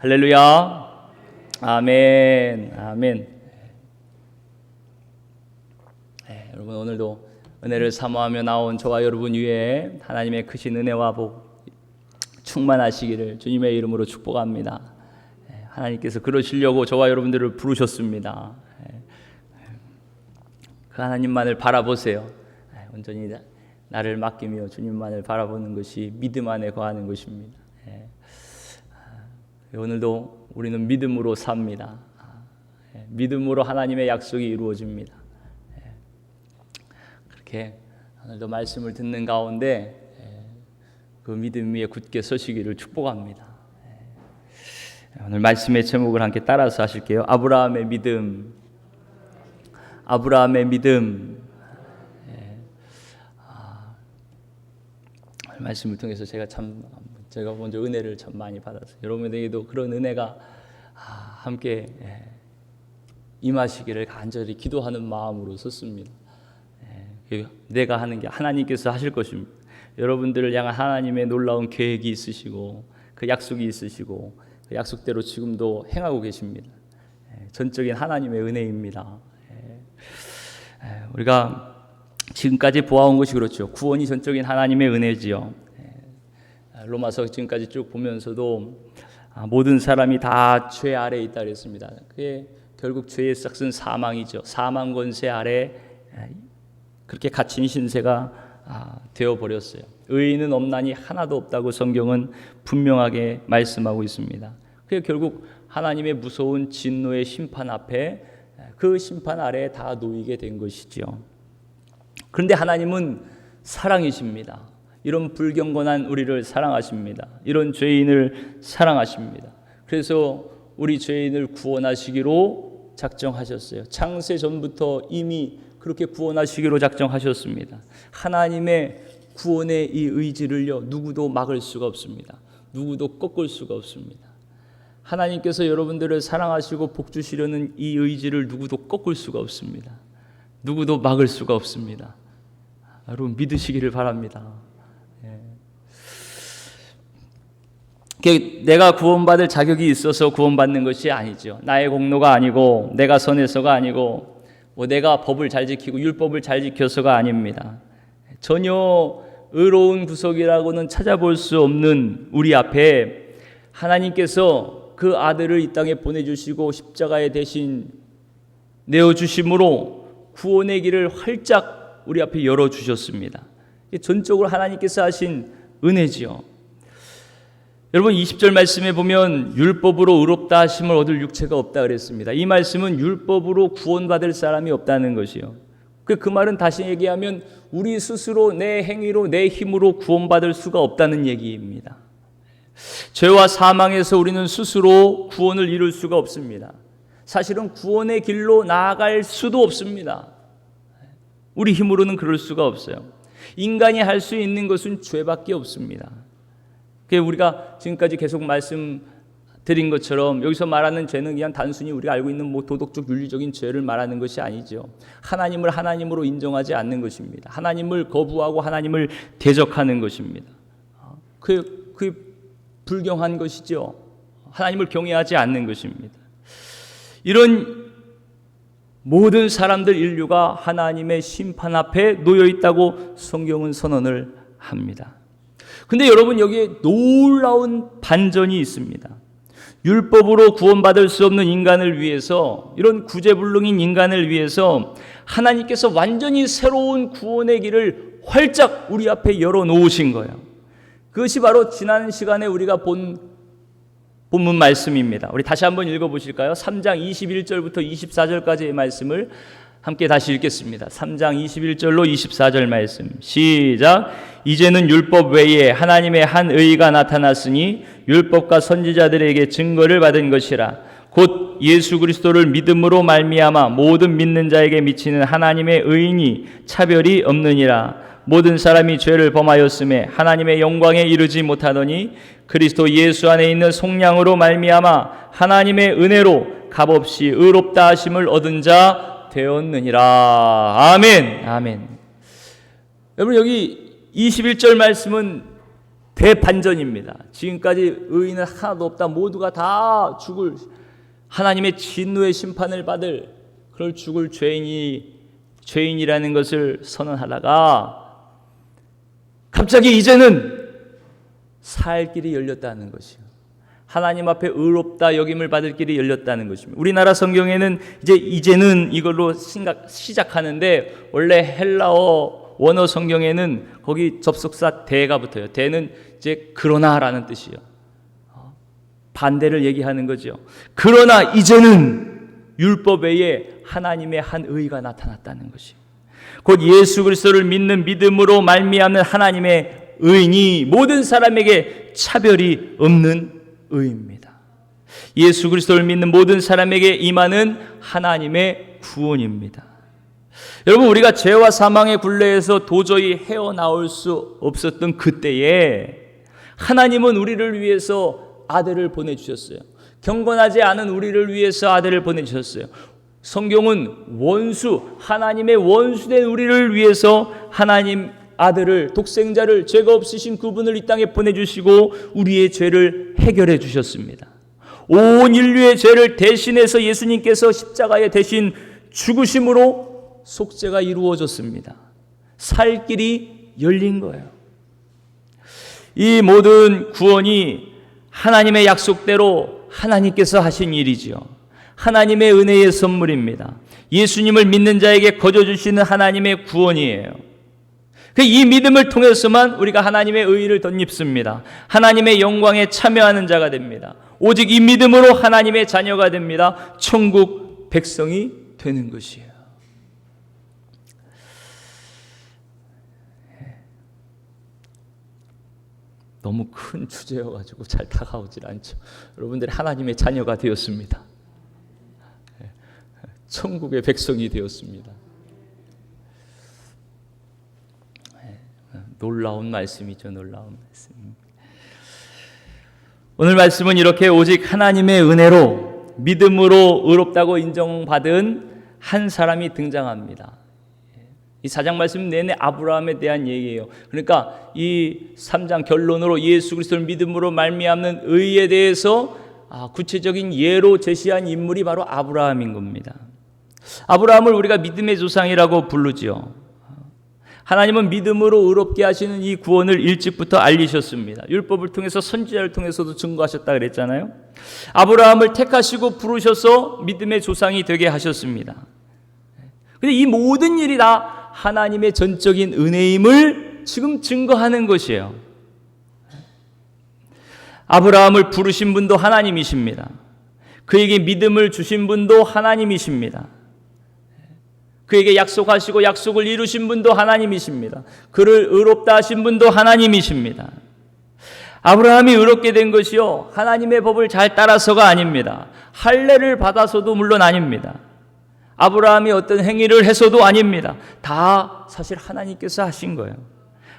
할렐루야. 아멘. 아멘. 여러분, 오늘도 은혜를 사모하며 나온 저와 여러분 위에 하나님의 크신 은혜와 복 충만하시기를 주님의 이름으로 축복합니다. 하나님께서 그러시려고 저와 여러분들을 부르셨습니다. 그 하나님만을 바라보세요. 온전히 나를 맡기며 주님만을 바라보는 것이 믿음 안에 거하는 것입니다. 오늘도 우리는 믿음으로 삽니다. 믿음으로 하나님의 약속이 이루어집니다. 그렇게 오늘도 말씀을 듣는 가운데 그 믿음 위에 굳게 서시기를 축복합니다. 오늘 말씀의 제목을 함께 따라서 하실게요. 아브라함의 믿음. 아브라함의 믿음. 말씀을 통해서 제가 먼저 은혜를 참 많이 받았어요. 여러분에게도 그런 은혜가 함께 임하시기를 간절히 기도하는 마음으로 섰습니다. 내가 하는 게 하나님께서 하실 것입니다. 여러분들을 향한 하나님의 놀라운 계획이 있으시고 그 약속이 있으시고 그 약속대로 지금도 행하고 계십니다. 전적인 하나님의 은혜입니다. 우리가 지금까지 보아온 것이 그렇죠. 구원이 전적인 하나님의 은혜지요. 로마서 지금까지 쭉 보면서도 모든 사람이 다 죄 아래에 있다 그랬습니다. 그게 결국 죄의 싹은 사망이죠. 사망 권세 아래 그렇게 갇힌 신세가 되어버렸어요. 의인은 없나니 하나도 없다고 성경은 분명하게 말씀하고 있습니다. 그게 결국 하나님의 무서운 진노의 심판 앞에 그 심판 아래에 다 놓이게 된 것이죠. 그런데 하나님은 사랑이십니다. 이런 불경건한 우리를 사랑하십니다. 이런 죄인을 사랑하십니다. 그래서 우리 죄인을 구원하시기로 작정하셨어요. 창세 전부터 이미 그렇게 구원하시기로 작정하셨습니다. 하나님의 구원의 이 의지를요, 누구도 막을 수가 없습니다. 누구도 꺾을 수가 없습니다. 하나님께서 여러분들을 사랑하시고 복 주시려는 이 의지를 누구도 꺾을 수가 없습니다. 누구도 막을 수가 없습니다. 여러분 믿으시기를 바랍니다. 내가 구원받을 자격이 있어서 구원받는 것이 아니죠. 나의 공로가 아니고 내가 선해서가 아니고 내가 법을 잘 지키고 율법을 잘 지켜서가 아닙니다. 전혀 의로운 구석이라고는 찾아볼 수 없는 우리 앞에 하나님께서 그 아들을 이 땅에 보내주시고 십자가에 대신 내어주심으로 구원의 길을 활짝 우리 앞에 열어주셨습니다. 전적으로 하나님께서 하신 은혜지요. 여러분 20절 말씀에 보면 율법으로 의롭다 하심을 얻을 육체가 없다 그랬습니다. 이 말씀은 율법으로 구원받을 사람이 없다는 것이요. 그 말은 다시 얘기하면 우리 스스로 내 행위로 내 힘으로 구원받을 수가 없다는 얘기입니다. 죄와 사망에서 우리는 스스로 구원을 이룰 수가 없습니다. 사실은 구원의 길로 나아갈 수도 없습니다. 우리 힘으로는 그럴 수가 없어요. 인간이 할 수 있는 것은 죄밖에 없습니다. 우리가 지금까지 계속 말씀드린 것처럼 여기서 말하는 죄는 그냥 단순히 우리가 알고 있는 도덕적 윤리적인 죄를 말하는 것이 아니죠. 하나님을 하나님으로 인정하지 않는 것입니다. 하나님을 거부하고 하나님을 대적하는 것입니다. 그게 불경한 것이죠. 하나님을 경외하지 않는 것입니다. 이런 모든 사람들 인류가 하나님의 심판 앞에 놓여 있다고 성경은 선언을 합니다. 근데 여러분 여기에 놀라운 반전이 있습니다. 율법으로 구원받을 수 없는 인간을 위해서, 이런 구제불능인 인간을 위해서 하나님께서 완전히 새로운 구원의 길을 활짝 우리 앞에 열어놓으신 거예요. 그것이 바로 지난 시간에 우리가 본 본문 말씀입니다. 우리 다시 한번 읽어보실까요? 3장 21절부터 24절까지의 말씀을 함께 다시 읽겠습니다. 3장 21절로 24절 말씀 시작. 이제는 율법 외에 하나님의 한 의가 나타났으니 율법과 선지자들에게 증거를 받은 것이라. 곧 예수 그리스도를 믿음으로 말미암아 모든 믿는 자에게 미치는 하나님의 의인이 차별이 없느니라. 모든 사람이 죄를 범하였음에 하나님의 영광에 이르지 못하더니 그리스도 예수 안에 있는 속량으로 말미암아 하나님의 은혜로 값없이 의롭다 하심을 얻은 자 되었느니라. 아멘. 아멘. 여러분 여기 21절 말씀은 대반전입니다. 지금까지 의인은 하나도 없다. 모두가 다 죽을, 하나님의 진노의 심판을 받을, 그럴 죽을 죄인이라는 것을 선언하다가 갑자기 이제는 살 길이 열렸다는 것이요, 하나님 앞에 의롭다 여김을 받을 길이 열렸다는 것입니다. 우리나라 성경에는 이제는 이걸로 시작하는데, 원래 헬라어 원어 성경에는 거기 접속사 대가 붙어요. 대는 이제 그러나라는 뜻이요, 반대를 얘기하는 거죠. 그러나 이제는 율법 외에 하나님의 한 의가 나타났다는 것이, 곧 예수 그리스도를 믿는 믿음으로 말미암는 하나님의 의인이 모든 사람에게 차별이 없는 의입니다. 예수 그리스도를 믿는 모든 사람에게 임하는 하나님의 구원입니다. 여러분, 우리가 죄와 사망의 굴레에서 도저히 헤어나올 수 없었던 그때에 하나님은 우리를 위해서 아들을 보내주셨어요. 경건하지 않은 우리를 위해서 아들을 보내주셨어요. 성경은 하나님의 원수된 우리를 위해서 하나님 아들을, 독생자를, 죄가 없으신 그분을 이 땅에 보내주시고 우리의 죄를 해결해 주셨습니다. 온 인류의 죄를 대신해서 예수님께서 십자가에 대신 죽으심으로 속죄가 이루어졌습니다. 살 길이 열린 거예요. 이 모든 구원이 하나님의 약속대로 하나님께서 하신 일이지요. 하나님의 은혜의 선물입니다. 예수님을 믿는 자에게 거저주시는 하나님의 구원이에요. 이 믿음을 통해서만 우리가 하나님의 의의를 덧입습니다. 하나님의 영광에 참여하는 자가 됩니다. 오직 이 믿음으로 하나님의 자녀가 됩니다. 천국 백성이 되는 것이에요. 너무 큰 주제여가지고 잘 다가오질 않죠. 여러분들이 하나님의 자녀가 되었습니다. 천국의 백성이 되었습니다. 놀라운 말씀이죠. 놀라운 말씀. 오늘 말씀은 이렇게 오직 하나님의 은혜로 믿음으로 의롭다고 인정받은 한 사람이 등장합니다. 이 4장 말씀 내내 아브라함에 대한 얘기예요. 그러니까 이 3장 결론으로 예수 그리스도를 믿음으로 말미암는 의에 대해서 구체적인 예로 제시한 인물이 바로 아브라함인 겁니다. 아브라함을 우리가 믿음의 조상이라고 부르지요. 하나님은 믿음으로 의롭게 하시는 이 구원을 일찍부터 알리셨습니다. 율법을 통해서 선지자를 통해서도 증거하셨다 그랬잖아요. 아브라함을 택하시고 부르셔서 믿음의 조상이 되게 하셨습니다. 그런데 이 모든 일이 다 하나님의 전적인 은혜임을 지금 증거하는 것이에요. 아브라함을 부르신 분도 하나님이십니다. 그에게 믿음을 주신 분도 하나님이십니다. 그에게 약속하시고 약속을 이루신 분도 하나님이십니다. 그를 의롭다 하신 분도 하나님이십니다. 아브라함이 의롭게 된 것이요, 하나님의 법을 잘 따라서가 아닙니다. 할례를 받아서도 물론 아닙니다. 아브라함이 어떤 행위를 해서도 아닙니다. 다 사실 하나님께서 하신 거예요.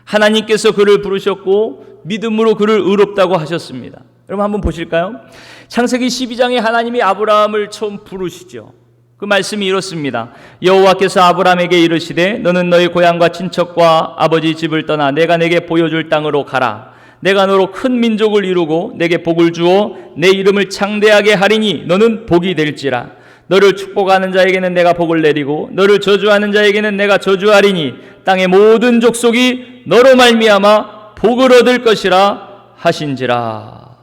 하나님께서 그를 부르셨고 믿음으로 그를 의롭다고 하셨습니다. 여러분 한번 보실까요? 창세기 12장에 하나님이 아브라함을 처음 부르시죠. 그 말씀이 이렇습니다. 여호와께서 아브라함에게 이르시되 너는 너희 고향과 친척과 아버지 집을 떠나 내가 내게 보여줄 땅으로 가라. 내가 너로 큰 민족을 이루고 내게 복을 주어 내 이름을 창대하게 하리니 너는 복이 될지라. 너를 축복하는 자에게는 내가 복을 내리고 너를 저주하는 자에게는 내가 저주하리니 땅의 모든 족속이 너로 말미암아 복을 얻을 것이라 하신지라.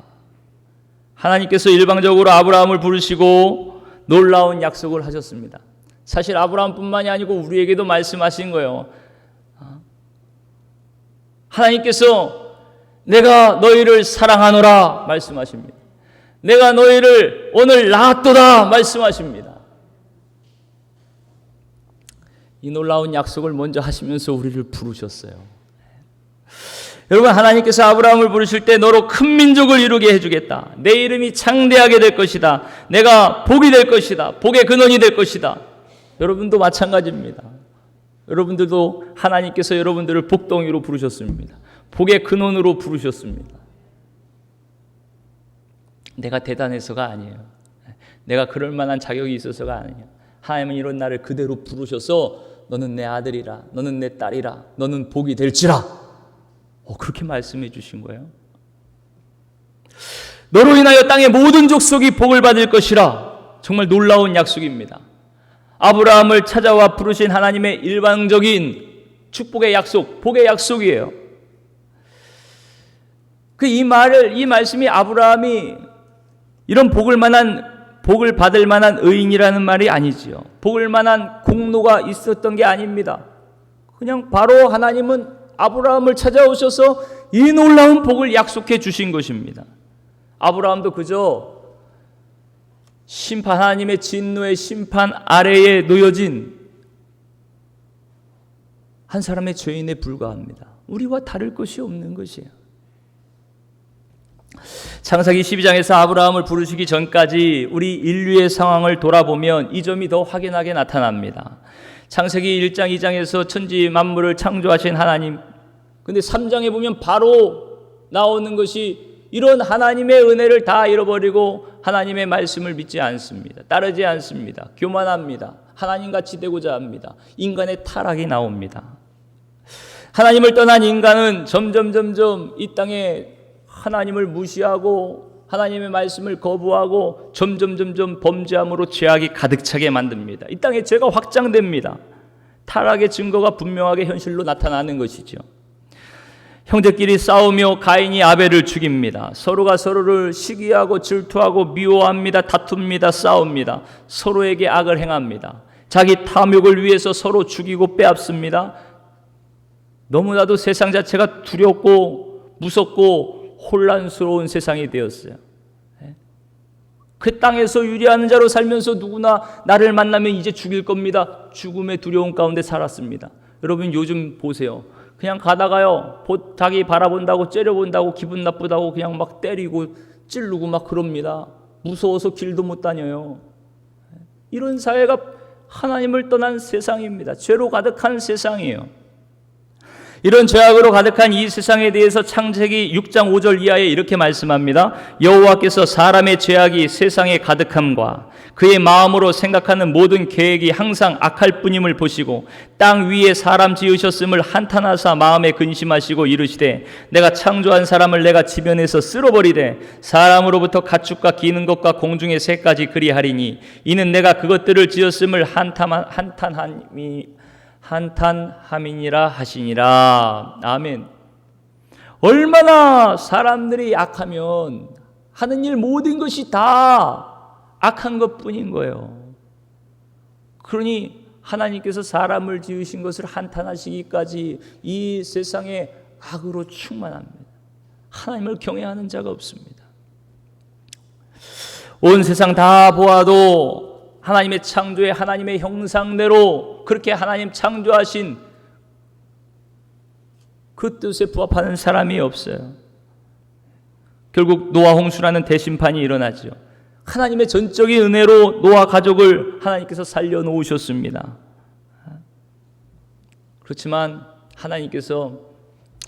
하나님께서 일방적으로 아브라함을 부르시고 놀라운 약속을 하셨습니다. 사실 아브라함뿐만이 아니고 우리에게도 말씀하신 거예요. 하나님께서 내가 너희를 사랑하노라 말씀하십니다. 내가 너희를 오늘 낳았도다 말씀하십니다. 이 놀라운 약속을 먼저 하시면서 우리를 부르셨어요. 여러분, 하나님께서 아브라함을 부르실 때 너로 큰 민족을 이루게 해주겠다. 내 이름이 창대하게 될 것이다. 내가 복이 될 것이다. 복의 근원이 될 것이다. 여러분도 마찬가지입니다. 여러분들도 하나님께서 여러분들을 복덩이로 부르셨습니다. 복의 근원으로 부르셨습니다. 내가 대단해서가 아니에요. 내가 그럴 만한 자격이 있어서가 아니에요. 하나님은 이런 나를 그대로 부르셔서 너는 내 아들이라, 너는 내 딸이라, 너는 복이 될지라. 그렇게 말씀해 주신 거예요. 너로 인하여 땅의 모든 족속이 복을 받을 것이라. 정말 놀라운 약속입니다. 아브라함을 찾아와 부르신 하나님의 일방적인 축복의 약속, 복의 약속이에요. 이 말씀이 아브라함이 이런 복을 받을 만한 의인이라는 말이 아니지요. 복을 만한 공로가 있었던 게 아닙니다. 그냥 바로 하나님은 아브라함을 찾아오셔서 이 놀라운 복을 약속해 주신 것입니다. 아브라함도 그저 하나님의 진노의 심판 아래에 놓여진 한 사람의 죄인에 불과합니다. 우리와 다를 것이 없는 것이에요. 창세기 12장에서 아브라함을 부르시기 전까지 우리 인류의 상황을 돌아보면 이 점이 더 확연하게 나타납니다. 창세기 1장 2장에서 천지 만물을 창조하신 하나님, 근데 3장에 보면 바로 나오는 것이 이런 하나님의 은혜를 다 잃어버리고 하나님의 말씀을 믿지 않습니다. 따르지 않습니다. 교만합니다. 하나님같이 되고자 합니다. 인간의 타락이 나옵니다. 하나님을 떠난 인간은 점점 이 땅에 하나님을 무시하고 하나님의 말씀을 거부하고 점점 범죄함으로 죄악이 가득 차게 만듭니다. 이 땅에 죄가 확장됩니다. 타락의 증거가 분명하게 현실로 나타나는 것이죠. 형제끼리 싸우며 가인이 아벨을 죽입니다. 서로가 서로를 시기하고 질투하고 미워합니다. 다툽니다. 싸웁니다. 서로에게 악을 행합니다. 자기 탐욕을 위해서 서로 죽이고 빼앗습니다. 너무나도 세상 자체가 두렵고 무섭고 혼란스러운 세상이 되었어요. 그 땅에서 유리하는 자로 살면서 누구나 나를 만나면 이제 죽일 겁니다. 죽음의 두려움 가운데 살았습니다. 여러분 요즘 보세요. 그냥 가다가요, 자기 바라본다고 째려본다고 기분 나쁘다고 그냥 막 때리고 찌르고 막 그럽니다. 무서워서 길도 못 다녀요. 이런 사회가 하나님을 떠난 세상입니다. 죄로 가득한 세상이에요. 이런 죄악으로 가득한 이 세상에 대해서 창세기 6장 5절 이하에 이렇게 말씀합니다. 여호와께서 사람의 죄악이 세상에 가득함과 그의 마음으로 생각하는 모든 계획이 항상 악할 뿐임을 보시고 땅 위에 사람 지으셨음을 한탄하사 마음에 근심하시고 이르시되 내가 창조한 사람을 내가 지면에서 쓸어버리되 사람으로부터 가축과 기는 것과 공중의 새까지 그리하리니 이는 내가 그것들을 지었음을 한탄함이니라 하시니라. 아멘. 얼마나 사람들이 악하면 하는 일 모든 것이 다 악한 것뿐인 거예요. 그러니 하나님께서 사람을 지으신 것을 한탄하시기까지 이 세상에 악으로 충만합니다. 하나님을 경외하는 자가 없습니다. 온 세상 다 보아도 하나님의 창조에 하나님의 형상대로 그렇게 하나님 창조하신 그 뜻에 부합하는 사람이 없어요. 결국 노아 홍수라는 대심판이 일어나죠. 하나님의 전적인 은혜로 노아 가족을 하나님께서 살려놓으셨습니다. 그렇지만 하나님께서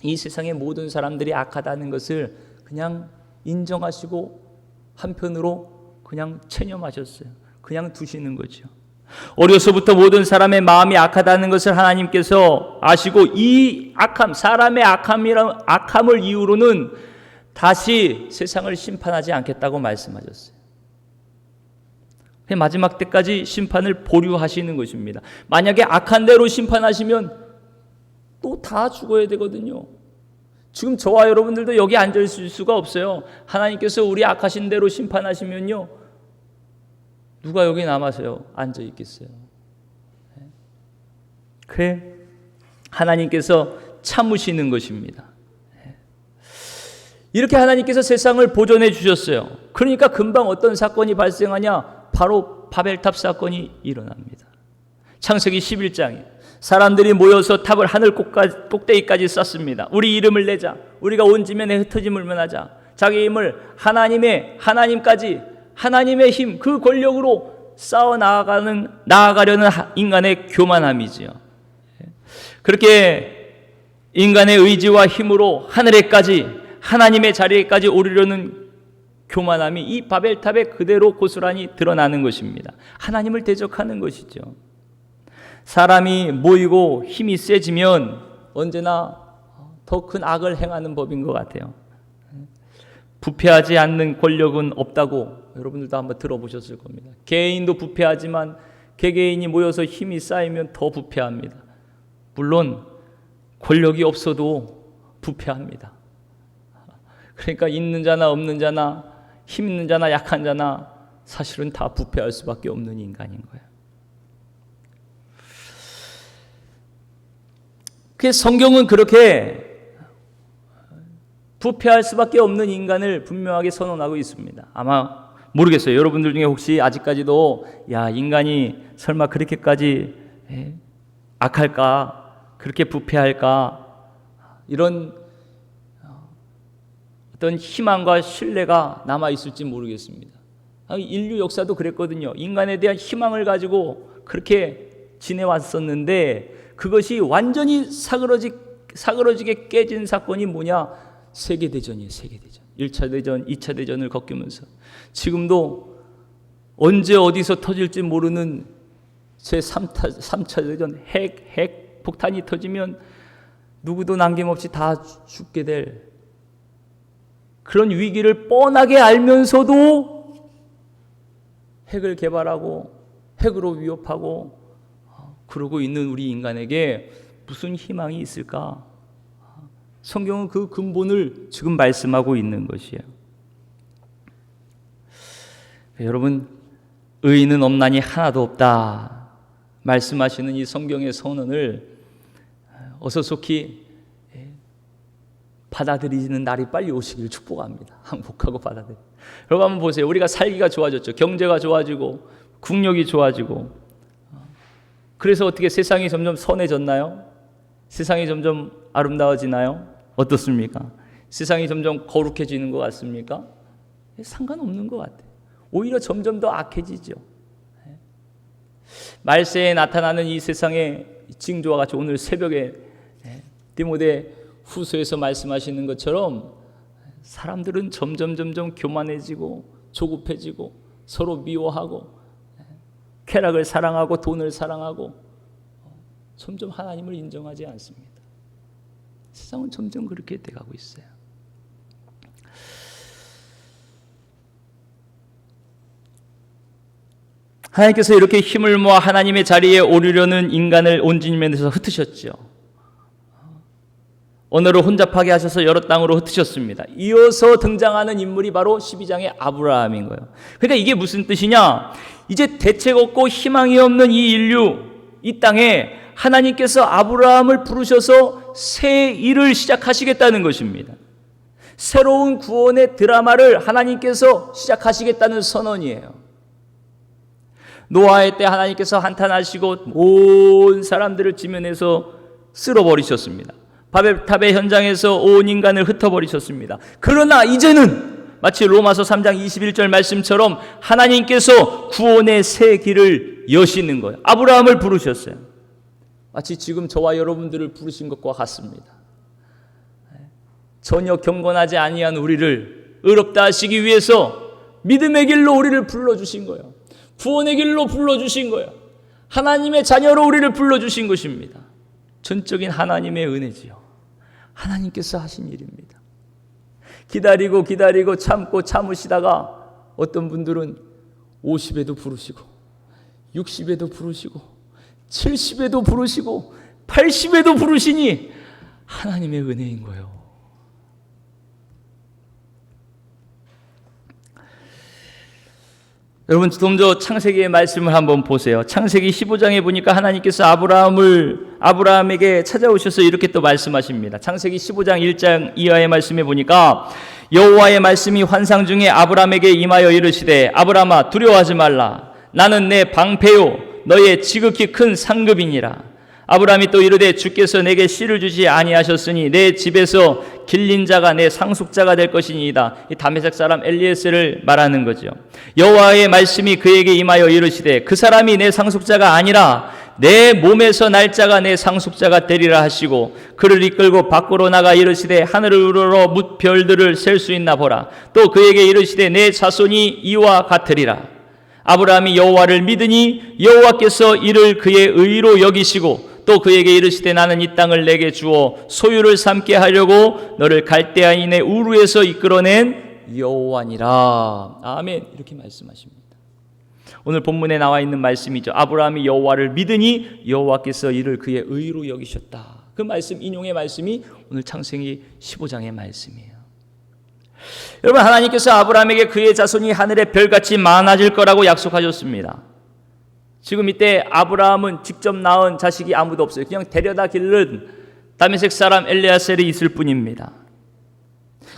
이 세상의 모든 사람들이 악하다는 것을 그냥 인정하시고 한편으로 그냥 체념하셨어요. 그냥 두시는 거죠. 어려서부터 모든 사람의 마음이 악하다는 것을 하나님께서 아시고 이 악함, 사람의 악함을 이유로는 다시 세상을 심판하지 않겠다고 말씀하셨어요. 마지막 때까지 심판을 보류하시는 것입니다. 만약에 악한 대로 심판하시면 또 다 죽어야 되거든요. 지금 저와 여러분들도 여기 앉아 있을 수가 없어요. 하나님께서 우리 악하신 대로 심판하시면요, 누가 여기 남아서요 앉아 있겠어요? 그래, 하나님께서 참으시는 것입니다. 이렇게 하나님께서 세상을 보존해 주셨어요. 그러니까 금방 어떤 사건이 발생하냐? 바로 바벨탑 사건이 일어납니다. 창세기 11장에 사람들이 모여서 탑을 하늘 꼭대기까지 쌓습니다. 우리 이름을 내자. 우리가 온 지면에 흩어짐을 면하자. 자기 힘을 하나님까지 하나님의 힘, 그 권력으로 쌓아 나아가려는 인간의 교만함이지요. 그렇게 인간의 의지와 힘으로 하늘에까지 하나님의 자리에까지 오르려는 교만함이 이 바벨탑에 그대로 고스란히 드러나는 것입니다. 하나님을 대적하는 것이죠. 사람이 모이고 힘이 세지면 언제나 더 큰 악을 행하는 법인 것 같아요. 부패하지 않는 권력은 없다고 여러분들도 한번 들어보셨을 겁니다. 개인도 부패하지만 개개인이 모여서 힘이 쌓이면 더 부패합니다. 물론 권력이 없어도 부패합니다. 그러니까 있는 자나 없는 자나 힘 있는 자나 약한 자나 사실은 다 부패할 수밖에 없는 인간인 거예요. 그래서 성경은 그렇게 부패할 수밖에 없는 인간을 분명하게 선언하고 있습니다. 아마 모르겠어요. 여러분들 중에 혹시 아직까지도 인간이 설마 그렇게까지 악할까? 그렇게 부패할까? 이런 어떤 희망과 신뢰가 남아있을지 모르겠습니다. 인류 역사도 그랬거든요. 인간에 대한 희망을 가지고 그렇게 지내왔었는데 그것이 완전히 사그러지게 깨진 사건이 뭐냐? 세계대전이에요. 세계대전. 1차 대전, 2차 대전을 겪으면서 지금도 언제 어디서 터질지 모르는 제3차 대전 핵 폭탄이 터지면 누구도 남김없이 다 죽게 될 그런 위기를 뻔하게 알면서도 핵을 개발하고 핵으로 위협하고 그러고 있는 우리 인간에게 무슨 희망이 있을까? 성경은 그 근본을 지금 말씀하고 있는 것이에요. 여러분, 의인은 없나니 하나도 없다 말씀하시는 이 성경의 선언을 어서 속히 받아들이는 날이 빨리 오시길 축복합니다. 항복하고 받아들여. 여러분 한번 보세요. 우리가 살기가 좋아졌죠. 경제가 좋아지고 국력이 좋아지고 그래서 어떻게 세상이 점점 선해졌나요? 세상이 점점 아름다워지나요? 어떻습니까? 세상이 점점 거룩해지는 것 같습니까? 상관없는 것 같아요. 오히려 점점 더 악해지죠. 말세에 나타나는 이 세상의 징조와 같이 오늘 새벽에 디모데 후서에서 말씀하시는 것처럼 사람들은 점점 교만해지고 조급해지고 서로 미워하고 쾌락을 사랑하고 돈을 사랑하고 점점 하나님을 인정하지 않습니다. 세상은 점점 그렇게 돼가고 있어요. 하나님께서 이렇게 힘을 모아 하나님의 자리에 오르려는 인간을 온전히 면에서 흩으셨죠. 언어를 혼잡하게 하셔서 여러 땅으로 흩으셨습니다. 이어서 등장하는 인물이 바로 12장의 아브라함인 거예요. 그러니까 이게 무슨 뜻이냐? 이제 대책 없고 희망이 없는 이 인류, 이 땅에 하나님께서 아브라함을 부르셔서 새 일을 시작하시겠다는 것입니다. 새로운 구원의 드라마를 하나님께서 시작하시겠다는 선언이에요. 노아의 때 하나님께서 한탄하시고 온 사람들을 지면에서 쓸어버리셨습니다. 바벨탑의 현장에서 온 인간을 흩어버리셨습니다. 그러나 이제는 마치 로마서 3장 21절 말씀처럼 하나님께서 구원의 새 길을 여시는 거예요. 아브라함을 부르셨어요. 마치 지금 저와 여러분들을 부르신 것과 같습니다. 전혀 경건하지 아니한 우리를 의롭다 하시기 위해서 믿음의 길로 우리를 불러주신 거예요. 구원의 길로 불러주신 거예요. 하나님의 자녀로 우리를 불러주신 것입니다. 전적인 하나님의 은혜지요. 하나님께서 하신 일입니다. 기다리고 참으시다가 어떤 분들은 50에도 부르시고 60에도 부르시고 70에도 부르시고 80에도 부르시니 하나님의 은혜인 거예요. 여러분 좀 더 창세기의 말씀을 한번 보세요. 창세기 15장에 보니까 하나님께서 아브라함에게 찾아오셔서 이렇게 또 말씀하십니다. 창세기 15장 1장 이하의 말씀에 보니까 여호와의 말씀이 환상 중에 아브라함에게 임하여 이르시되 아브라함아 두려워하지 말라. 나는 내 방패요 너의 지극히 큰 상급이니라. 아브라함이 또 이르되 주께서 내게 씨를 주지 아니하셨으니 내 집에서 길린 자가 내 상속자가 될 것이니이다. 이 다메섹 사람 엘리에셀을 말하는 거죠. 여호와의 말씀이 그에게 임하여 이르시되 그 사람이 내 상속자가 아니라 내 몸에서 날 자가 내 상속자가 되리라 하시고 그를 이끌고 밖으로 나가 이르시되 하늘을 우러러 뭇 별들을 셀 수 있나 보라. 또 그에게 이르시되 내 자손이 이와 같으리라. 아브라함이 여호와를 믿으니 여호와께서 이를 그의 의로 여기시고 또 그에게 이르시되 나는 이 땅을 내게 주어 소유를 삼게 하려고 너를 갈대아인의 우르에서 이끌어낸 여호와니라. 아멘. 이렇게 말씀하십니다. 오늘 본문에 나와 있는 말씀이죠. 아브라함이 여호와를 믿으니 여호와께서 이를 그의 의로 여기셨다. 그 말씀, 인용의 말씀이 오늘 창세기 15장의 말씀이에요. 여러분, 하나님께서 아브라함에게 그의 자손이 하늘의 별같이 많아질 거라고 약속하셨습니다. 지금 이때 아브라함은 직접 낳은 자식이 아무도 없어요. 그냥 데려다 기른 다메섹 사람 엘리아셀이 있을 뿐입니다.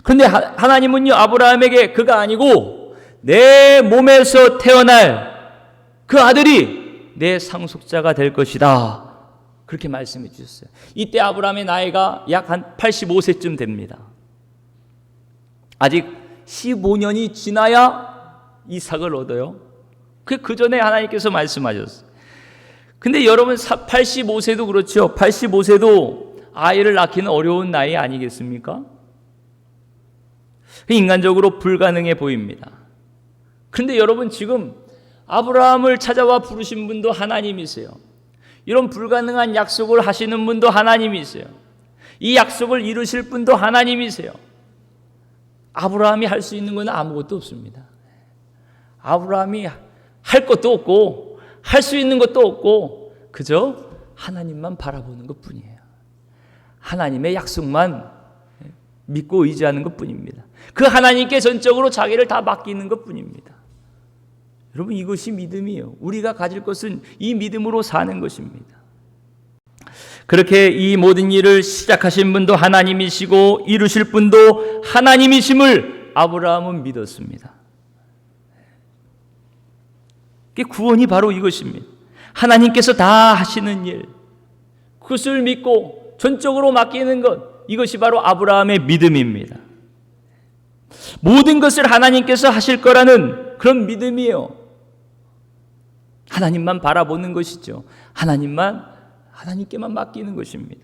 그런데 하나님은요, 아브라함에게 그가 아니고 내 몸에서 태어날 그 아들이 내 상속자가 될 것이다. 그렇게 말씀해 주셨어요. 이때 아브라함의 나이가 약 한 85세쯤 됩니다. 아직 15년이 지나야 이삭을 얻어요. 그 전에 하나님께서 말씀하셨어요. 근데 여러분 85세도 그렇죠. 85세도 아이를 낳기는 어려운 나이 아니겠습니까? 인간적으로 불가능해 보입니다. 그런데 여러분, 지금 아브라함을 찾아와 부르신 분도 하나님이세요. 이런 불가능한 약속을 하시는 분도 하나님이세요. 이 약속을 이루실 분도 하나님이세요. 아브라함이 할 수 있는 건 아무것도 없습니다. 아브라함이 할 것도 없고 할 수 있는 것도 없고 그저 하나님만 바라보는 것뿐이에요. 하나님의 약속만 믿고 의지하는 것뿐입니다. 그 하나님께 전적으로 자기를 다 맡기는 것뿐입니다. 여러분, 이것이 믿음이에요. 우리가 가질 것은 이 믿음으로 사는 것입니다. 그렇게 이 모든 일을 시작하신 분도 하나님이시고 이루실 분도 하나님이심을 아브라함은 믿었습니다. 구원이 바로 이것입니다. 하나님께서 다 하시는 일, 그것을 믿고 전적으로 맡기는 것, 이것이 바로 아브라함의 믿음입니다. 모든 것을 하나님께서 하실 거라는 그런 믿음이에요. 하나님만 바라보는 것이죠. 하나님께만 맡기는 것입니다.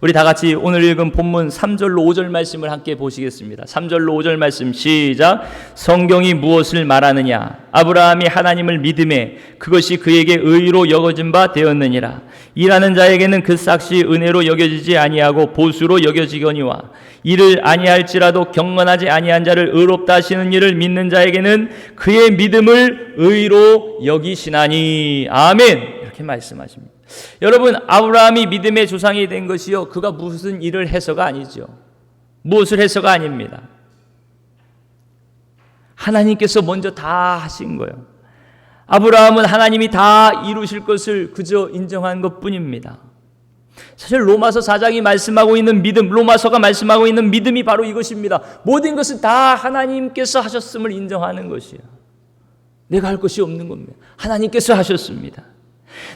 우리 다 같이 오늘 읽은 본문 3절로 5절 말씀을 함께 보시겠습니다. 3절로 5절 말씀 시작. 성경이 무엇을 말하느냐? 아브라함이 하나님을 믿음에 그것이 그에게 의로 여겨진 바 되었느니라. 일하는 자에게는 그 삭시 은혜로 여겨지지 아니하고 보수로 여겨지거니와 이를 아니할지라도 경건하지 아니한 자를 의롭다 하시는 이를 믿는 자에게는 그의 믿음을 의로 여기시나니. 아멘. 이렇게 말씀하십니다. 여러분, 아브라함이 믿음의 조상이 된 것이요, 그가 무슨 일을 해서가 아니죠. 무엇을 해서가 아닙니다. 하나님께서 먼저 다 하신 거예요. 아브라함은 하나님이 다 이루실 것을 그저 인정한 것뿐입니다. 사실 로마서 4장이 말씀하고 있는 믿음, 로마서가 말씀하고 있는 믿음이 바로 이것입니다. 모든 것은 다 하나님께서 하셨음을 인정하는 것이에요. 내가 할 것이 없는 겁니다. 하나님께서 하셨습니다.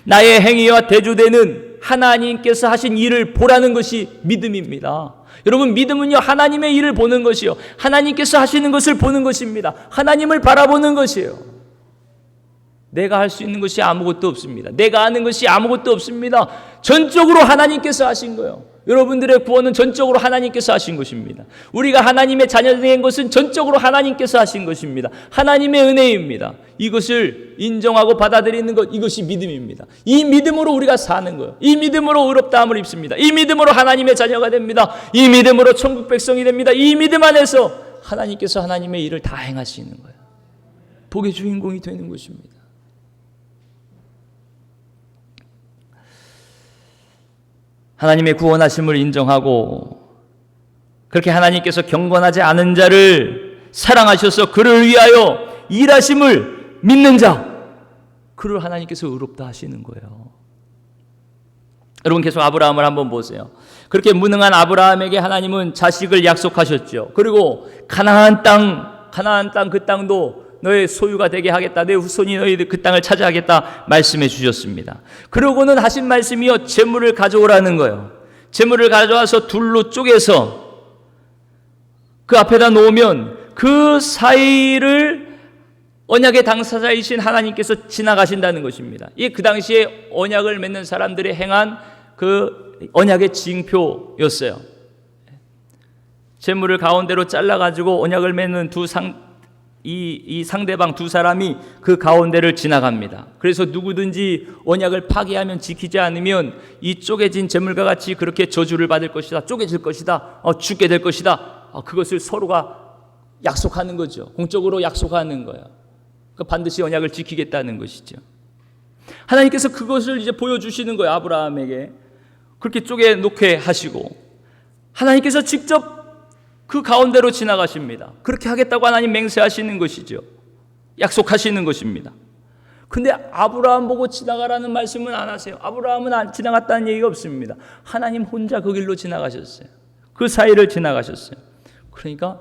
나의 행위와 대조되는 하나님께서 하신 일을 보라는 것이 믿음입니다. 여러분, 믿음은요, 하나님의 일을 보는 것이요, 하나님께서 하시는 것을 보는 것입니다. 하나님을 바라보는 것이에요. 내가 할 수 있는 것이 아무것도 없습니다. 내가 아는 것이 아무것도 없습니다. 전적으로 하나님께서 하신 거예요. 여러분들의 구원은 전적으로 하나님께서 하신 것입니다. 우리가 하나님의 자녀된 것은 전적으로 하나님께서 하신 것입니다. 하나님의 은혜입니다. 이것을 인정하고 받아들이는 것, 이것이 믿음입니다. 이 믿음으로 우리가 사는 거예요. 이 믿음으로 의롭다함을 입습니다. 이 믿음으로 하나님의 자녀가 됩니다. 이 믿음으로 천국 백성이 됩니다. 이 믿음 안에서 하나님께서 하나님의 일을 다 행하시는 거예요. 복의 주인공이 되는 것입니다. 하나님의 구원하심을 인정하고 그렇게 하나님께서 경건하지 않은 자를 사랑하셔서 그를 위하여 일하심을 믿는 자, 그를 하나님께서 의롭다 하시는 거예요. 여러분, 계속 아브라함을 한번 보세요. 그렇게 무능한 아브라함에게 하나님은 자식을 약속하셨죠. 그리고 가나안 땅 그 땅도 너의 소유가 되게 하겠다. 내 후손이 너희들 그 땅을 차지하겠다 말씀해 주셨습니다. 그러고는 하신 말씀이요, 재물을 가져오라는 거예요. 재물을 가져와서 둘로 쪼개서 그 앞에다 놓으면 그 사이를 언약의 당사자이신 하나님께서 지나가신다는 것입니다. 이게 그 당시에 언약을 맺는 사람들이 행한 그 언약의 징표였어요. 재물을 가운데로 잘라가지고 언약을 맺는 두 이 상대방 두 사람이 그 가운데를 지나갑니다. 그래서 누구든지 언약을 파기하면 지키지 않으면 이 쪼개진 재물과 같이 그렇게 저주를 받을 것이다. 쪼개질 것이다. 죽게 될 것이다. 그것을 서로가 약속하는 거죠. 공적으로 약속하는 거예요. 반드시 언약을 지키겠다는 것이죠. 하나님께서 그것을 이제 보여주시는 거예요. 아브라함에게 그렇게 쪼개놓게 하시고 하나님께서 직접 그 가운데로 지나가십니다. 그렇게 하겠다고 하나님 맹세하시는 것이죠. 약속하시는 것입니다. 근데 아브라함 보고 지나가라는 말씀은 안 하세요. 아브라함은 안 지나갔다는 얘기가 없습니다. 하나님 혼자 그 길로 지나가셨어요. 그 사이를 지나가셨어요. 그러니까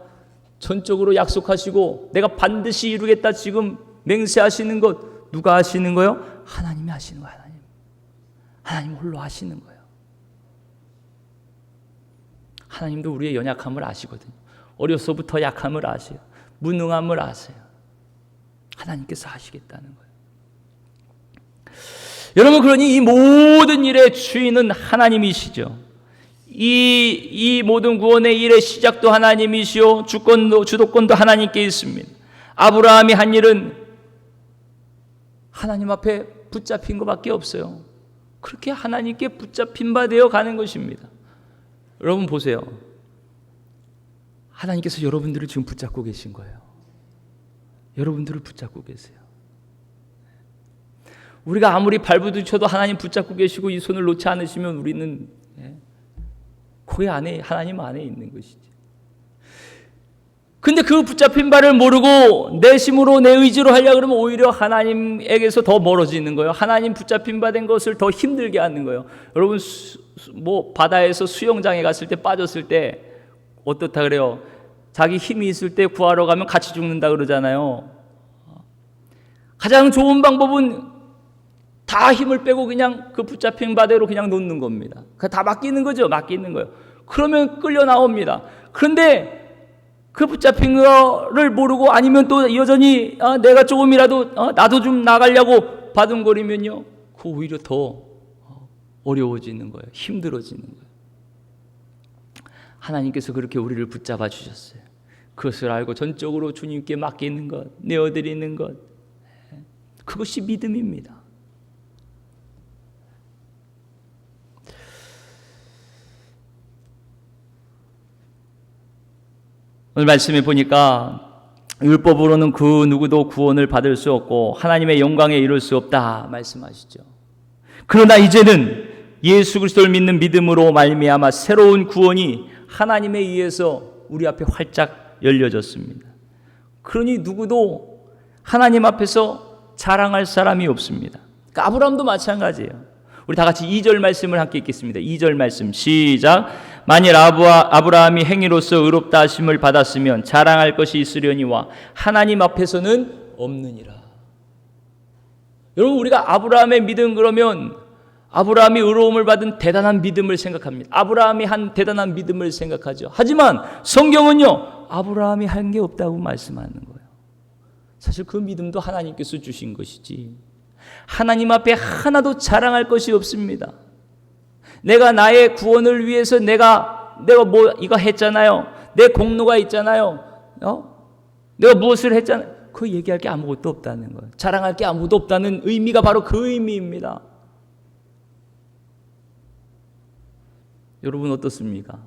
전적으로 약속하시고 내가 반드시 이루겠다 지금 맹세하시는 것 누가 하시는 거예요? 하나님이 하시는 거예요. 하나님 홀로 하시는 거예요. 하나님도 우리의 연약함을 아시거든요. 어려서부터 약함을 아세요. 무능함을 아세요. 하나님께서 하시겠다는 거예요. 여러분, 그러니 이 모든 일의 주인은 하나님이시죠. 이 모든 구원의 일의 시작도 하나님이시요 주도권도 하나님께 있습니다. 아브라함이 한 일은 하나님 앞에 붙잡힌 것밖에 없어요. 그렇게 하나님께 붙잡힌 바 되어 가는 것입니다. 여러분 보세요. 하나님께서 여러분들을 지금 붙잡고 계신 거예요. 여러분들을 붙잡고 계세요. 우리가 아무리 발부둥쳐도 하나님 붙잡고 계시고 이 손을 놓지 않으시면 우리는 거기 안에 하나님 안에 있는 것이죠. 근데 그 붙잡힌 바를 모르고 내 힘으로 내 의지로 하려고 그러면 오히려 하나님에게서 더 멀어지는 거예요. 하나님 붙잡힌 바 된 것을 더 힘들게 하는 거예요. 여러분 바다에서 수영장에 갔을 때 빠졌을 때 어떻다 그래요? 자기 힘이 있을 때 구하러 가면 같이 죽는다 그러잖아요. 가장 좋은 방법은 다 힘을 빼고 그냥 그 붙잡힌 바대로 그냥 놓는 겁니다. 다 맡기는 거죠. 맡기는 거예요. 그러면 끌려 나옵니다. 그런데 그 붙잡힌 거를 모르고 아니면 또 여전히 내가 조금이라도 나도 좀 나가려고 바둥거리면요. 그 오히려 더 어려워지는 거예요. 힘들어지는 거예요. 하나님께서 그렇게 우리를 붙잡아 주셨어요. 그것을 알고 전적으로 주님께 맡기는 것, 내어드리는 것, 그것이 믿음입니다. 오늘 말씀에 보니까 율법으로는 그 누구도 구원을 받을 수 없고 하나님의 영광에 이룰 수 없다 말씀하시죠. 그러나 이제는 예수 그리스도를 믿는 믿음으로 말미암아 새로운 구원이 하나님에 의해서 우리 앞에 활짝 열려졌습니다. 그러니 누구도 하나님 앞에서 자랑할 사람이 없습니다. 그러니까 아브라함도 마찬가지예요. 우리 다 같이 2절 말씀을 함께 읽겠습니다. 2절 말씀 시작. 만일 아브라함이 행위로서 의롭다 하심을 받았으면 자랑할 것이 있으려니와 하나님 앞에서는 없느니라. 여러분, 우리가 아브라함의 믿음 그러면 아브라함이 의로움을 받은 대단한 믿음을 생각합니다. 아브라함이 한 대단한 믿음을 생각하죠. 하지만 성경은요, 아브라함이 한 게 없다고 말씀하는 거예요. 사실 그 믿음도 하나님께서 주신 것이지 하나님 앞에 하나도 자랑할 것이 없습니다. 내가 나의 구원을 위해서 내가 뭐 이거 했잖아요. 내 공로가 있잖아요. 내가 무엇을 했잖아요. 그 얘기할 게 아무것도 없다는 거예요. 자랑할 게 아무것도 없다는 의미가 바로 그 의미입니다. 여러분 어떻습니까?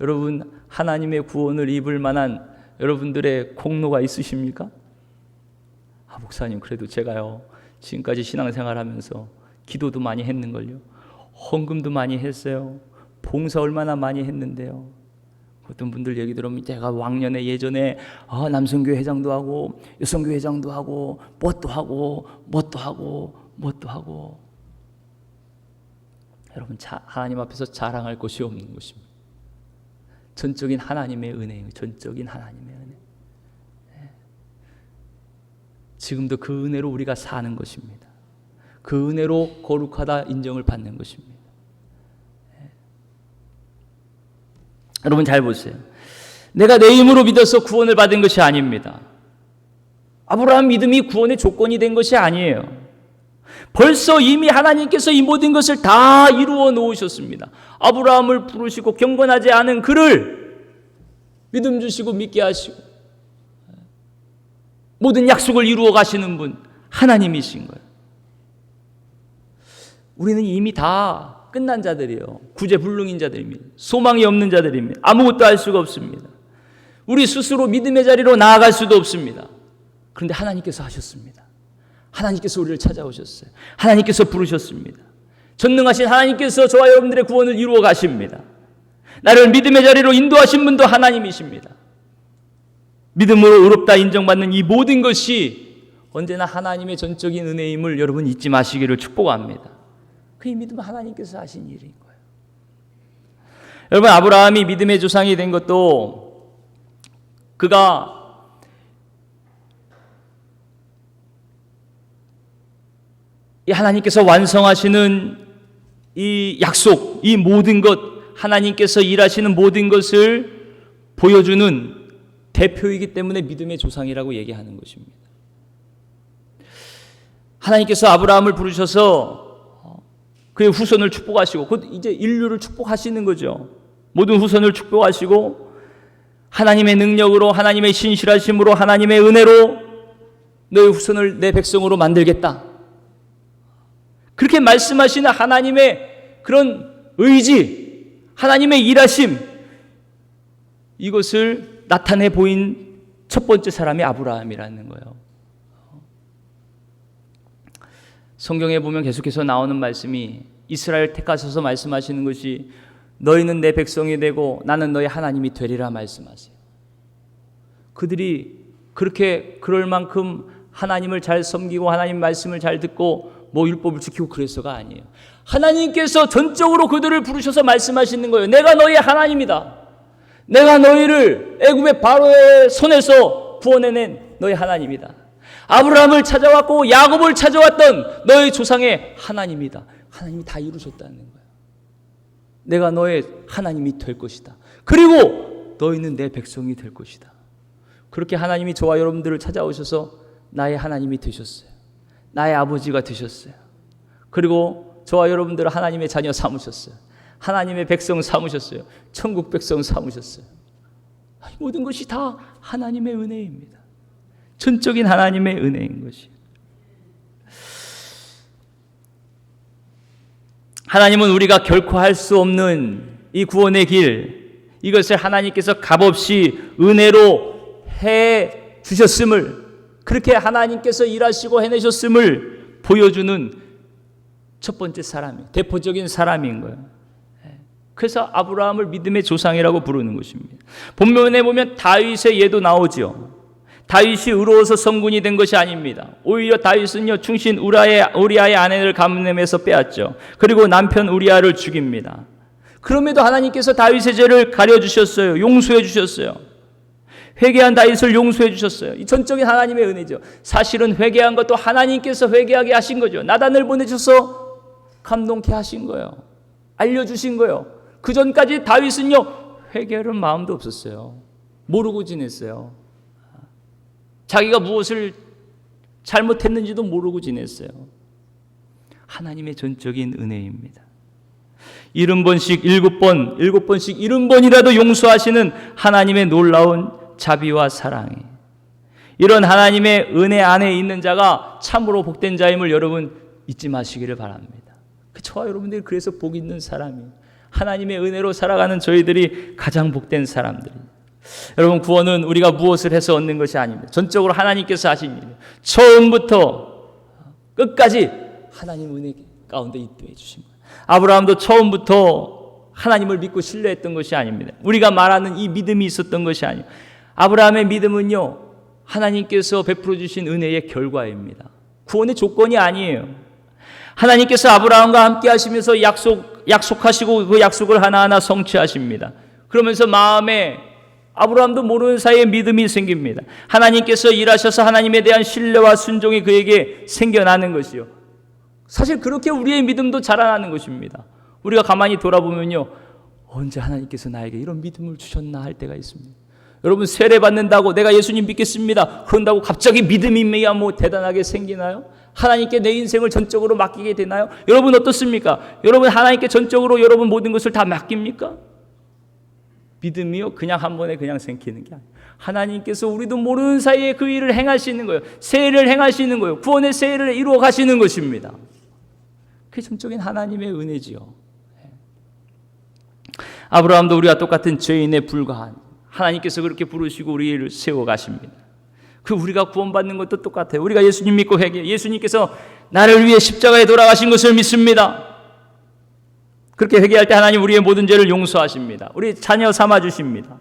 여러분 하나님의 구원을 입을 만한 여러분들의 공로가 있으십니까? 목사님 그래도 제가요 지금까지 신앙생활하면서 기도도 많이 했는걸요. 헌금도 많이 했어요. 봉사 얼마나 많이 했는데요. 어떤 분들 얘기 들으면 제가 왕년에 예전에 남성교회 회장도 하고 여성교회 회장도 하고 뭣도 하고 여러분 하나님 앞에서 자랑할 것이 없는 것입니다. 전적인 하나님의 은혜예요. 전적인 하나님의 은혜. 지금도 그 은혜로 우리가 사는 것입니다. 그 은혜로 거룩하다 인정을 받는 것입니다. 여러분 잘 보세요. 내가 내 힘으로 믿어서 구원을 받은 것이 아닙니다. 아브라함 믿음이 구원의 조건이 된 것이 아니에요. 벌써 이미 하나님께서 이 모든 것을 다 이루어 놓으셨습니다. 아브라함을 부르시고 경건하지 않은 그를 믿음 주시고 믿게 하시고 모든 약속을 이루어 가시는 분 하나님이신 거예요. 우리는 이미 다 끝난 자들이에요. 구제불능인 자들입니다. 소망이 없는 자들입니다. 아무것도 할 수가 없습니다. 우리 스스로 믿음의 자리로 나아갈 수도 없습니다. 그런데 하나님께서 하셨습니다. 하나님께서 우리를 찾아오셨어요. 하나님께서 부르셨습니다. 전능하신 하나님께서 저와 여러분들의 구원을 이루어 가십니다. 나를 믿음의 자리로 인도하신 분도 하나님이십니다. 믿음으로 의롭다 인정받는 이 모든 것이 언제나 하나님의 전적인 은혜임을 여러분 잊지 마시기를 축복합니다. 그 믿음은 하나님께서 하신 일인 거예요. 여러분, 아브라함이 믿음의 조상이 된 것도 그가 이 하나님께서 완성하시는 이 약속, 이 모든 것, 하나님께서 일하시는 모든 것을 보여주는 대표이기 때문에 믿음의 조상이라고 얘기하는 것입니다. 하나님께서 아브라함을 부르셔서 그의 후손을 축복하시고 곧 이제 인류를 축복하시는 거죠. 모든 후손을 축복하시고 하나님의 능력으로, 하나님의 신실하심으로, 하나님의 은혜로 너의 후손을 내 백성으로 만들겠다. 그렇게 말씀하시는 하나님의 그런 의지, 하나님의 일하심, 이것을 나타내 보인 첫 번째 사람이 아브라함이라는 거예요. 성경에 보면 계속해서 나오는 말씀이 이스라엘 택하셔서 말씀하시는 것이 너희는 내 백성이 되고 나는 너희 하나님이 되리라 말씀하세요. 그들이 그렇게 그럴 만큼 하나님을 잘 섬기고 하나님 말씀을 잘 듣고 뭐 율법을 지키고 그래서가 아니에요. 하나님께서 전적으로 그들을 부르셔서 말씀하시는 거예요. 내가 너희의 하나님이다. 내가 너희를 애굽의 바로의 손에서 구원해낸 너희 하나님이다. 아브라함을 찾아왔고 야곱을 찾아왔던 너희 조상의 하나님이다. 하나님이 다 이루셨다는 거예요. 내가 너의 하나님이 될 것이다. 그리고 너희는 내 백성이 될 것이다. 그렇게 하나님이 저와 여러분들을 찾아오셔서 나의 하나님이 되셨어요. 나의 아버지가 되셨어요. 그리고 저와 여러분들을 하나님의 자녀 삼으셨어요. 하나님의 백성 삼으셨어요. 천국 백성 삼으셨어요. 모든 것이 다 하나님의 은혜입니다. 전적인 하나님의 은혜인 것이. 하나님은 우리가 결코 할 수 없는 이 구원의 길, 이것을 하나님께서 값없이 은혜로 해 주셨음을, 그렇게 하나님께서 일하시고 해내셨음을 보여주는 첫 번째 사람이, 대표적인 사람인 거예요. 그래서 아브라함을 믿음의 조상이라고 부르는 것입니다. 본문에 보면 다윗의 예도 나오죠. 다윗이 의로워서 성군이 된 것이 아닙니다. 오히려 다윗은요, 충신 우리아의 아내를 감람에서 빼앗죠. 그리고 남편 우리아를 죽입니다. 그럼에도 하나님께서 다윗의 죄를 가려주셨어요. 용서해 주셨어요. 회개한 다윗을 용서해 주셨어요. 이 전적인 하나님의 은혜죠. 사실은 회개한 것도 하나님께서 회개하게 하신 거죠. 나단을 보내셔서 감동케 하신 거예요. 알려주신 거예요. 그 전까지 다윗은요, 회개할 마음도 없었어요. 모르고 지냈어요. 자기가 무엇을 잘못했는지도 모르고 지냈어요. 하나님의 전적인 은혜입니다. 70번씩 7번, 7번씩 70번이라도 용서하시는 하나님의 놀라운 자비와 사랑이, 이런 하나님의 은혜 안에 있는 자가 참으로 복된 자임을 여러분 잊지 마시기를 바랍니다. 저와 여러분들이 그래서 복 있는 사람이에요. 하나님의 은혜로 살아가는 저희들이 가장 복된 사람들입니다. 여러분, 구원은 우리가 무엇을 해서 얻는 것이 아닙니다. 전적으로 하나님께서 하신 일이에요. 처음부터 끝까지 하나님 은혜 가운데 인도해 주신 거예요. 아브라함도 처음부터 하나님을 믿고 신뢰했던 것이 아닙니다. 우리가 말하는 이 믿음이 있었던 것이 아니에요. 아브라함의 믿음은요, 하나님께서 베풀어 주신 은혜의 결과입니다. 구원의 조건이 아니에요. 하나님께서 아브라함과 함께 하시면서 약속하시고 그 약속을 하나하나 성취하십니다. 그러면서 마음에 아브라함도 모르는 사이에 믿음이 생깁니다. 하나님께서 일하셔서 하나님에 대한 신뢰와 순종이 그에게 생겨나는 것이요. 사실 그렇게 우리의 믿음도 자라나는 것입니다. 우리가 가만히 돌아보면요, 언제 하나님께서 나에게 이런 믿음을 주셨나 할 때가 있습니다. 여러분, 세례 받는다고 내가 예수님 믿겠습니다 그런다고 갑자기 믿음이 뭐 대단하게 생기나요? 하나님께 내 인생을 전적으로 맡기게 되나요? 여러분 어떻습니까? 여러분 하나님께 전적으로 여러분 모든 것을 다 맡깁니까? 믿음이요, 그냥 한 번에 그냥 생기는 게 아니에요. 하나님께서 우리도 모르는 사이에 그 일을 행하시는 거예요. 세일을 행하시는 거예요. 구원의 세일을 이루어 가시는 것입니다. 그게 전적인 하나님의 은혜지요. 아브라함도 우리와 똑같은 죄인에 불과한 하나님께서 그렇게 부르시고 우리를 세워 가십니다. 그 우리가 구원받는 것도 똑같아요. 우리가 예수님 믿고 예수님께서 나를 위해 십자가에 돌아가신 것을 믿습니다. 그렇게 회개할 때 하나님 우리의 모든 죄를 용서하십니다. 우리 자녀 삼아 주십니다.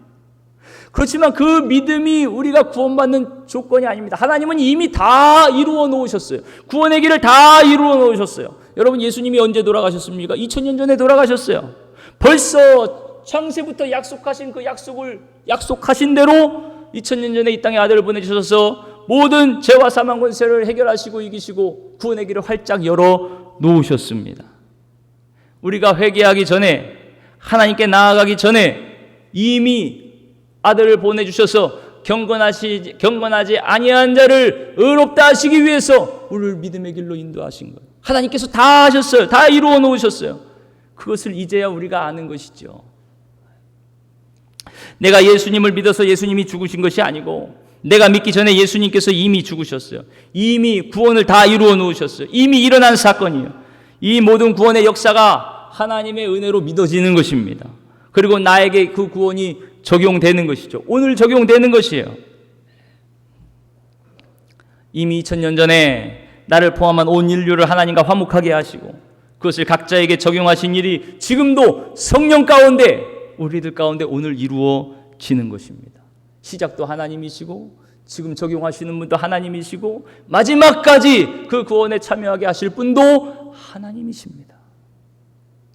그렇지만 그 믿음이 우리가 구원받는 조건이 아닙니다. 하나님은 이미 다 이루어 놓으셨어요. 구원의 길을 다 이루어 놓으셨어요. 여러분, 예수님이 언제 돌아가셨습니까? 2000년 전에 돌아가셨어요. 벌써 창세부터 약속하신 그 약속을 약속하신 대로 2000년 전에 이 땅에 아들을 보내주셔서 모든 죄와 사망 권세를 해결하시고 이기시고 구원의 길을 활짝 열어 놓으셨습니다. 우리가 회개하기 전에, 하나님께 나아가기 전에 이미 아들을 보내주셔서 경건하지 아니한 자를 의롭다 하시기 위해서 우리를 믿음의 길로 인도하신 거예요. 하나님께서 다 하셨어요. 다 이루어 놓으셨어요. 그것을 이제야 우리가 아는 것이죠. 내가 예수님을 믿어서 예수님이 죽으신 것이 아니고 내가 믿기 전에 예수님께서 이미 죽으셨어요. 이미 구원을 다 이루어 놓으셨어요. 이미 일어난 사건이에요. 이 모든 구원의 역사가 하나님의 은혜로 믿어지는 것입니다. 그리고 나에게 그 구원이 적용되는 것이죠. 오늘 적용되는 것이에요. 이미 2000년 전에 나를 포함한 온 인류를 하나님과 화목하게 하시고 그것을 각자에게 적용하신 일이 지금도 성령 가운데 우리들 가운데 오늘 이루어지는 것입니다. 시작도 하나님이시고 지금 적용하시는 분도 하나님이시고 마지막까지 그 구원에 참여하게 하실 분도 하나님이십니다.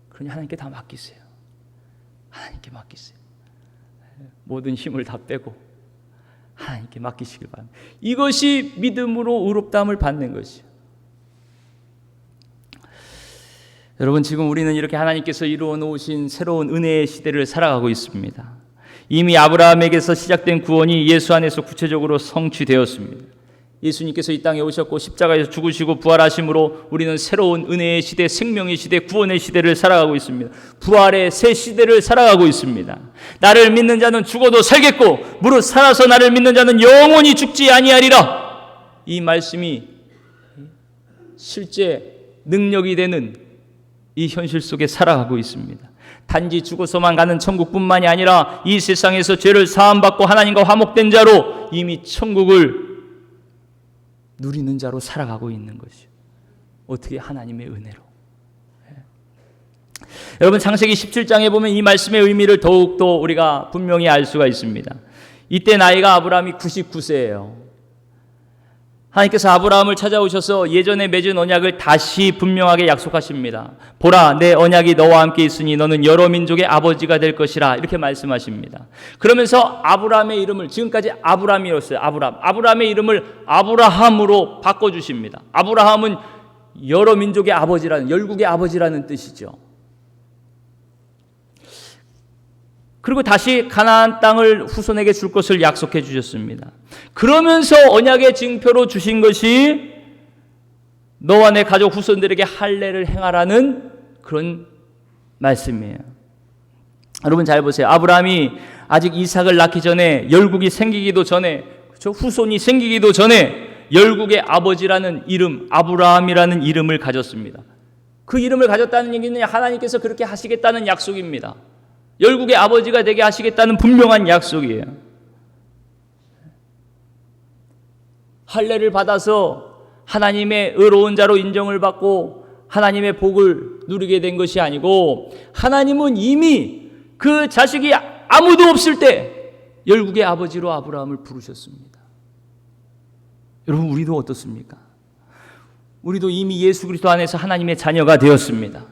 그러니 하나님께 다 맡기세요. 하나님께 맡기세요. 모든 힘을 다 빼고 하나님께 맡기시길 바랍니다. 이것이 믿음으로 의롭다함을 받는 것이요. 여러분, 지금 우리는 이렇게 하나님께서 이루어 놓으신 새로운 은혜의 시대를 살아가고 있습니다. 이미 아브라함에게서 시작된 구원이 예수 안에서 구체적으로 성취되었습니다. 예수님께서 이 땅에 오셨고 십자가에서 죽으시고 부활하심으로 우리는 새로운 은혜의 시대, 생명의 시대, 구원의 시대를 살아가고 있습니다. 부활의 새 시대를 살아가고 있습니다. 나를 믿는 자는 죽어도 살겠고 무릇 살아서 나를 믿는 자는 영원히 죽지 아니하리라. 이 말씀이 실제 능력이 되는 이 현실 속에 살아가고 있습니다. 단지 죽어서만 가는 천국뿐만이 아니라 이 세상에서 죄를 사함받고 하나님과 화목된 자로 이미 천국을 누리는 자로 살아가고 있는 것이요. 어떻게? 하나님의 은혜로. 여러분, 창세기 17장에 보면 이 말씀의 의미를 더욱더 우리가 분명히 알 수가 있습니다. 이때 나이가 아브라함이 99세예요. 하나님께서 아브라함을 찾아오셔서 예전에 맺은 언약을 다시 분명하게 약속하십니다. 보라, 내 언약이 너와 함께 있으니 너는 여러 민족의 아버지가 될 것이라, 이렇게 말씀하십니다. 그러면서 아브라함의 이름을, 지금까지 아브라함이었어요. 아브라함의 이름을 아브라함으로 바꿔주십니다. 아브라함은 여러 민족의 아버지라는, 열국의 아버지라는 뜻이죠. 그리고 다시 가나안 땅을 후손에게 줄 것을 약속해 주셨습니다. 그러면서 언약의 징표로 주신 것이 너와 내 가족 후손들에게 할례를 행하라는 그런 말씀이에요. 여러분 잘 보세요. 아브라함이 아직 이삭을 낳기 전에, 열국이 생기기도 전에, 그렇죠? 후손이 생기기도 전에 열국의 아버지라는 이름, 아브라함이라는 이름을 가졌습니다. 그 이름을 가졌다는 얘기는 하나님께서 그렇게 하시겠다는 약속입니다. 열국의 아버지가 되게 하시겠다는 분명한 약속이에요. 할례를 받아서 하나님의 의로운 자로 인정을 받고 하나님의 복을 누리게 된 것이 아니고, 하나님은 이미 그 자식이 아무도 없을 때 열국의 아버지로 아브라함을 부르셨습니다. 여러분, 우리도 어떻습니까? 우리도 이미 예수 그리스도 안에서 하나님의 자녀가 되었습니다.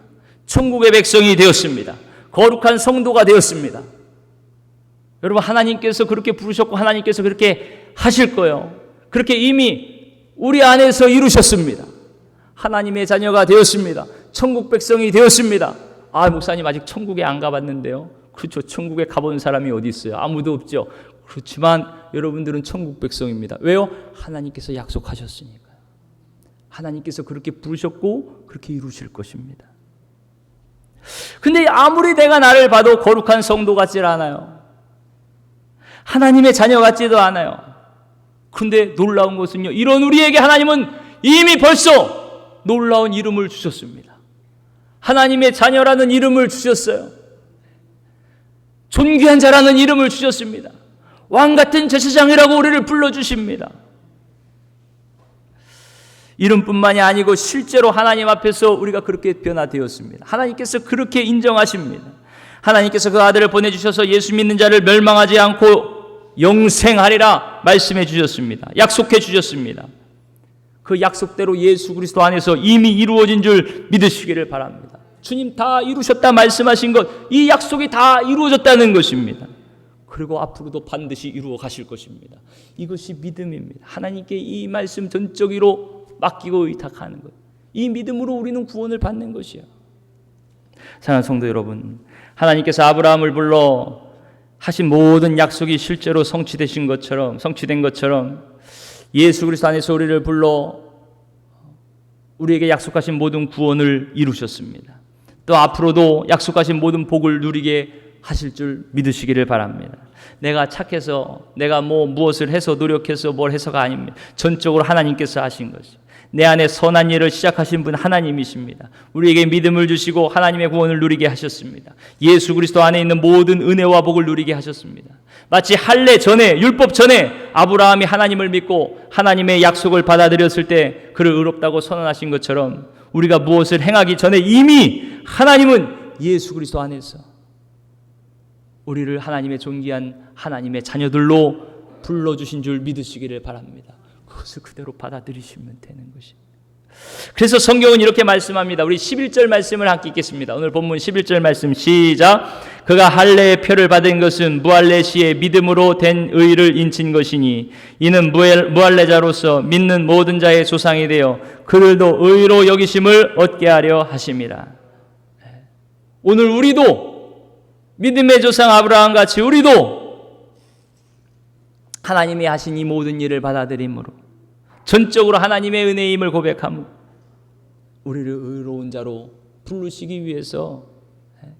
천국의 백성이 되었습니다. 거룩한 성도가 되었습니다. 여러분, 하나님께서 그렇게 부르셨고 하나님께서 그렇게 하실 거예요. 그렇게 이미 우리 안에서 이루셨습니다. 하나님의 자녀가 되었습니다. 천국 백성이 되었습니다. 아, 목사님 아직 천국에 안 가봤는데요. 그렇죠. 천국에 가본 사람이 어디 있어요? 아무도 없죠. 그렇지만 여러분들은 천국 백성입니다. 왜요? 하나님께서 약속하셨으니까요. 하나님께서 그렇게 부르셨고 그렇게 이루실 것입니다. 근데 아무리 내가 나를 봐도 거룩한 성도 같질 않아요. 하나님의 자녀 같지도 않아요. 그런데 놀라운 것은요, 이런 우리에게 하나님은 이미 벌써 놀라운 이름을 주셨습니다. 하나님의 자녀라는 이름을 주셨어요. 존귀한 자라는 이름을 주셨습니다. 왕같은 제사장이라고 우리를 불러주십니다. 이름뿐만이 아니고 실제로 하나님 앞에서 우리가 그렇게 변화되었습니다. 하나님께서 그렇게 인정하십니다. 하나님께서 그 아들을 보내주셔서 예수 믿는 자를 멸망하지 않고 영생하리라 말씀해 주셨습니다. 약속해 주셨습니다. 그 약속대로 예수 그리스도 안에서 이미 이루어진 줄 믿으시기를 바랍니다. 주님 다 이루셨다 말씀하신 것, 이 약속이 다 이루어졌다는 것입니다. 그리고 앞으로도 반드시 이루어 가실 것입니다. 이것이 믿음입니다. 하나님께 이 말씀 전적으로 맡기고 의탁하는 것. 이 믿음으로 우리는 구원을 받는 것이요. 사랑하는 성도 여러분, 하나님께서 아브라함을 불러 하신 모든 약속이 실제로 성취된 것처럼 예수 그리스도 안에서 우리를 불러 우리에게 약속하신 모든 구원을 이루셨습니다. 또 앞으로도 약속하신 모든 복을 누리게 하실 줄 믿으시기를 바랍니다. 내가 착해서 내가 무엇을 해서 노력해서 뭘 해서가 아닙니다. 전적으로 하나님께서 하신 것이. 내 안에 선한 일을 시작하신 분 하나님이십니다. 우리에게 믿음을 주시고 하나님의 구원을 누리게 하셨습니다. 예수 그리스도 안에 있는 모든 은혜와 복을 누리게 하셨습니다. 마치 할례 전에, 율법 전에 아브라함이 하나님을 믿고 하나님의 약속을 받아들였을 때 그를 의롭다고 선언하신 것처럼 우리가 무엇을 행하기 전에 이미 하나님은 예수 그리스도 안에서 우리를 하나님의 존귀한 하나님의 자녀들로 불러주신 줄 믿으시기를 바랍니다. 그것을 그대로 받아들이시면 되는 것입니다. 그래서 성경은 이렇게 말씀합니다. 우리 11절 말씀을 함께 읽겠습니다. 오늘 본문 11절 말씀 시작. 그가 할례의 표를 받은 것은 무할례 시에 믿음으로 된 의를 인친 것이니 이는 무할례자로서 믿는 모든 자의 조상이 되어 그들도 의로 여기심을 얻게 하려 하심이라. 오늘 우리도 믿음의 조상 아브라함 같이 우리도 하나님이 하신 이 모든 일을 받아들임으로 전적으로 하나님의 은혜임을 고백함으로 우리를 의로운 자로 부르시기 위해서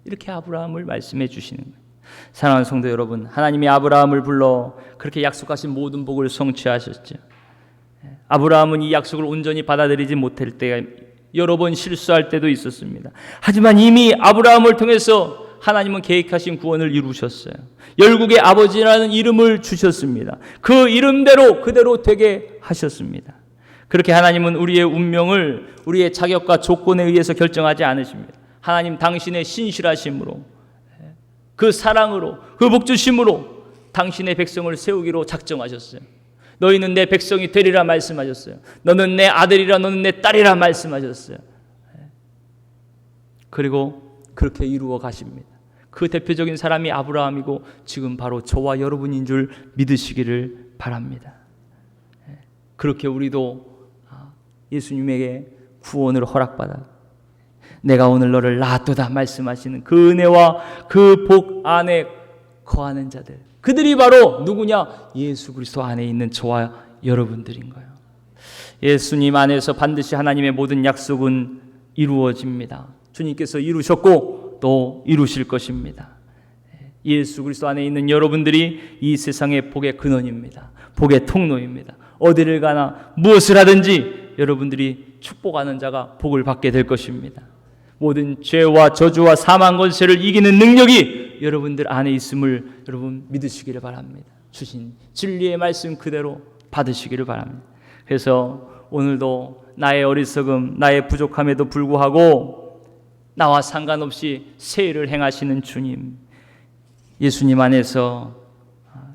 이렇게 아브라함을 말씀해 주시는 거예요. 사랑하는 성도 여러분, 하나님이 아브라함을 불러 그렇게 약속하신 모든 복을 성취하셨죠. 아브라함은 이 약속을 온전히 받아들이지 못할 때가 여러 번 실수할 때도 있었습니다. 하지만 이미 아브라함을 통해서 하나님은 계획하신 구원을 이루셨어요. 열국의 아버지라는 이름을 주셨습니다. 그 이름대로 그대로 되게 하셨습니다. 그렇게 하나님은 우리의 운명을 우리의 자격과 조건에 의해서 결정하지 않으십니다. 하나님 당신의 신실하심으로, 그 사랑으로, 그 복주심으로 당신의 백성을 세우기로 작정하셨어요. 너희는 내 백성이 되리라 말씀하셨어요. 너는 내 아들이라, 너는 내 딸이라 말씀하셨어요. 그리고 그렇게 이루어 가십니다. 그 대표적인 사람이 아브라함이고 지금 바로 저와 여러분인 줄 믿으시기를 바랍니다. 그렇게 우리도 예수님에게 구원을 허락받아 내가 오늘 너를 낳았도다 말씀하시는 그 은혜와 그 복 안에 거하는 자들, 그들이 바로 누구냐? 예수 그리스도 안에 있는 저와 여러분들인 거예요. 예수님 안에서 반드시 하나님의 모든 약속은 이루어집니다. 주님께서 이루셨고 또 이루실 것입니다. 예수 그리스도 안에 있는 여러분들이 이 세상의 복의 근원입니다. 복의 통로입니다. 어디를 가나 무엇을 하든지 여러분들이 축복하는 자가 복을 받게 될 것입니다. 모든 죄와 저주와 사망 권세를 이기는 능력이 여러분들 안에 있음을 여러분 믿으시기를 바랍니다. 주신 진리의 말씀 그대로 받으시기를 바랍니다. 그래서 오늘도 나의 어리석음, 나의 부족함에도 불구하고 나와 상관없이 새 일을 행하시는 주님, 예수님 안에서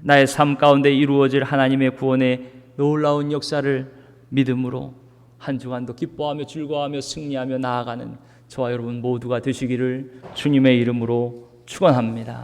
나의 삶 가운데 이루어질 하나님의 구원의 놀라운 역사를 믿음으로 한 주간도 기뻐하며 즐거워하며 승리하며 나아가는 저와 여러분 모두가 되시기를 주님의 이름으로 축원합니다.